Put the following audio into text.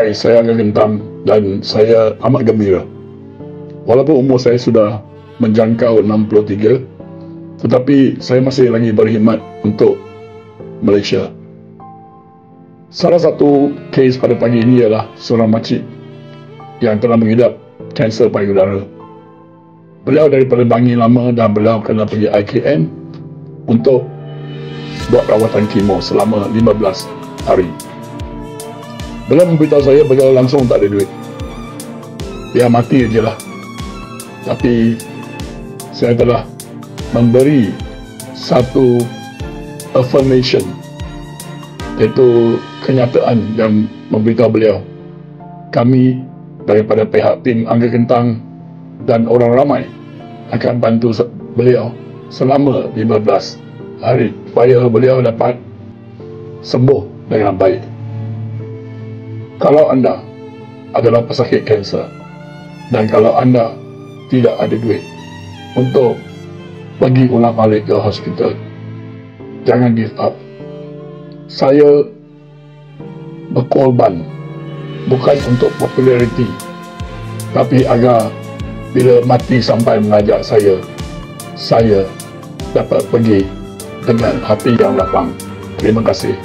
sampai saya agak gentam dan saya amat gembira. Walaupun umur saya sudah menjangkau 63, tetapi saya masih lagi berkhidmat untuk Malaysia. Salah satu kes pada pagi ini ialah seorang makcik yang telah mengidap kanser payudara. Beliau daripada Bangi lama dan beliau kena pergi IKN untuk buat rawatan kemo selama 15 hari. Beliau memberitahu saya beliau langsung tak ada duit. Dia mati je lah. Tapi saya telah memberi satu affirmation, iaitu kenyataan yang memberitahu beliau, kami daripada pihak tim Angga Kentang dan orang ramai akan bantu beliau selama 15 hari supaya beliau dapat sembuh dengan baik. Kalau anda adalah pesakit kanser dan kalau anda tidak ada duit untuk pergi ulang balik ke hospital, jangan give up. Saya berkorban bukan untuk populariti, tapi agar bila mati sampai mengajak saya dapat pergi dengan hati yang lapang. Terima kasih.